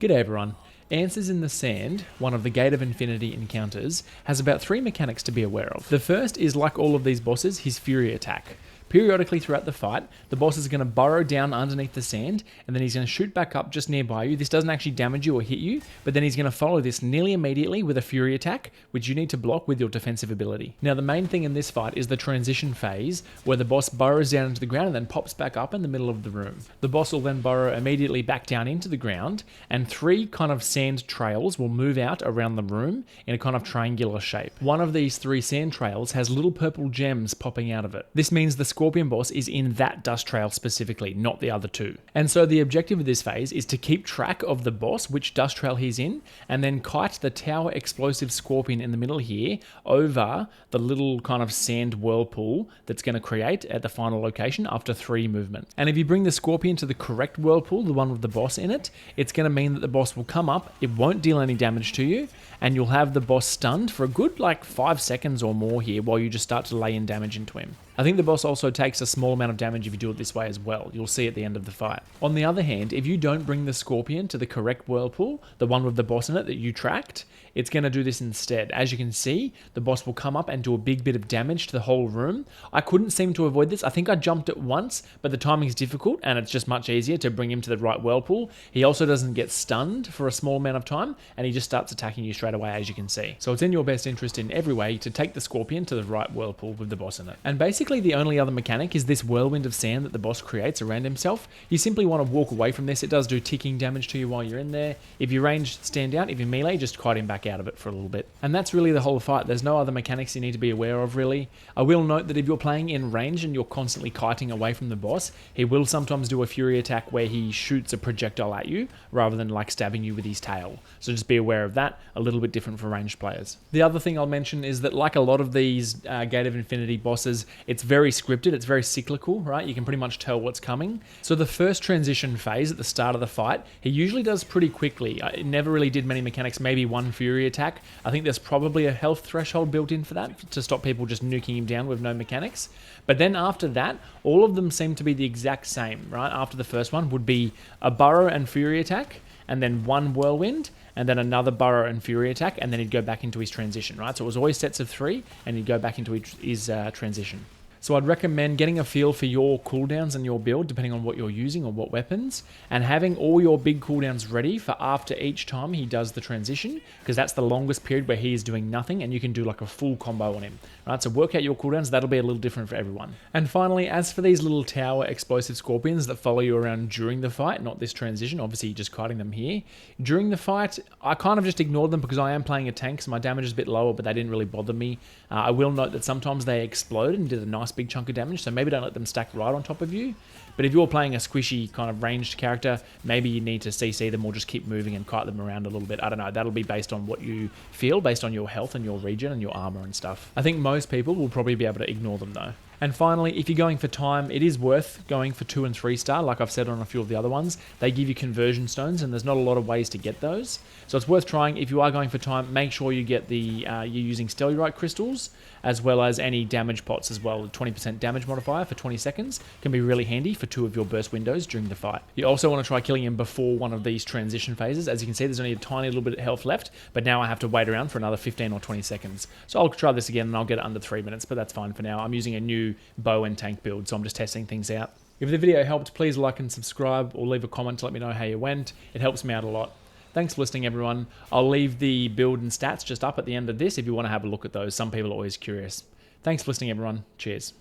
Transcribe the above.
G'day everyone. Answers in the Sand, one of the Gate of Infinity encounters, has about 3 mechanics to be aware of. The first is, like all of these bosses, his Fury attack. Periodically throughout the fight, the boss is going to burrow down underneath the sand, and then he's going to shoot back up just nearby you. This doesn't actually damage you or hit you, but then he's going to follow this nearly immediately with a Fury attack, which you need to block with your defensive ability. Now, the main thing in this fight is the transition phase, where the boss burrows down into the ground and then pops back up in the middle of the room. The boss will then burrow immediately back down into the ground, and 3 kind of sand trails will move out around the room in a kind of triangular shape. One of these 3 sand trails has little purple gems popping out of it. This means the Scorpion boss is in that dust trail specifically, not the other 2. And so the objective of this phase is to keep track of the boss, which dust trail he's in, and then kite the tower explosive Scorpion in the middle here over the little kind of sand whirlpool that's going to create at the final location after 3 movements. And if you bring the Scorpion to the correct whirlpool, the one with the boss in it, it's going to mean that the boss will come up, it won't deal any damage to you, and you'll have the boss stunned for a good 5 seconds or more here while you just start to lay in damage into him. I think the boss also takes a small amount of damage if you do it this way as well. You'll see at the end of the fight. On the other hand, if you don't bring the Scorpion to the correct whirlpool, the one with the boss in it that you tracked, it's going to do this instead. As you can see, the boss will come up and do a big bit of damage to the whole room. I couldn't seem to avoid this. I think I jumped it once, but the timing's difficult and it's just much easier to bring him to the right whirlpool. He also doesn't get stunned for a small amount of time, and he just starts attacking you straight away, as you can see. So it's in your best interest in every way to take the Scorpion to the right whirlpool with the boss in it. And basically the only other mechanic is this whirlwind of sand that the boss creates around himself. You simply want to walk away from this. It does do ticking damage to you while you're in there. If you range, stand out. If you melee, just kite him back out of it for a little bit. And that's really the whole fight. There's no other mechanics you need to be aware of, really. I will note that if you're playing in range and you're constantly kiting away from the boss, he will sometimes do a Fury attack where he shoots a projectile at you rather than stabbing you with his tail. So just be aware of that. A little bit different for ranged players. The other thing I'll mention is that, like a lot of these Gate of Infinity bosses, it's very scripted, it's very cyclical, right? You can pretty much tell what's coming. So the first transition phase at the start of the fight, he usually does pretty quickly. It never really did many mechanics, maybe 1 Fury attack. I think there's probably a health threshold built in for that to stop people just nuking him down with no mechanics. But then after that, all of them seem to be the exact same, right? After the first one would be a Burrow and Fury attack, and then 1 Whirlwind, and then another Burrow and Fury attack, and then he'd go back into his transition, right? So it was always sets of 3, and he'd go back into his transition. So I'd recommend getting a feel for your cooldowns and your build, depending on what you're using or what weapons, and having all your big cooldowns ready for after each time he does the transition, because that's the longest period where he is doing nothing, and you can do a full combo on him. Right? So work out your cooldowns. That'll be a little different for everyone. And finally, as for these little tower explosive Scorpions that follow you around during the fight, not this transition, obviously just kiting them here. During the fight, I kind of just ignored them because I am playing a tank, so my damage is a bit lower, but they didn't really bother me. I will note that sometimes they explode and did a nice big chunk of damage, so maybe don't let them stack right on top of you. But if you're playing a squishy kind of ranged character, maybe you need to CC them or just keep moving and kite them around a little bit. I don't know, that'll be based on what you feel, based on your health and your regen and your armor and stuff. I think most people will probably be able to ignore them though. And finally, if you're going for time, it is worth going for 2 and 3 star, like I've said on a few of the other ones. They give you conversion stones, and there's not a lot of ways to get those. So it's worth trying. If you are going for time, make sure you get you're using Stellurite crystals, as well as any damage pots as well. 20% damage modifier for 20 seconds can be really handy for 2 of your burst windows during the fight. You also want to try killing him before one of these transition phases. As you can see, there's only a tiny little bit of health left, but now I have to wait around for another 15 or 20 seconds. So I'll try this again and I'll get it under 3 minutes, but that's fine for now. I'm using a new bow and tank build, so I'm just testing things out. If the video helped, please like and subscribe or leave a comment to let me know how you went. It helps me out a lot. Thanks for listening, everyone. I'll leave the build and stats just up at the end of this if you want to have a look at those. Some people are always curious. Thanks for listening, everyone. Cheers.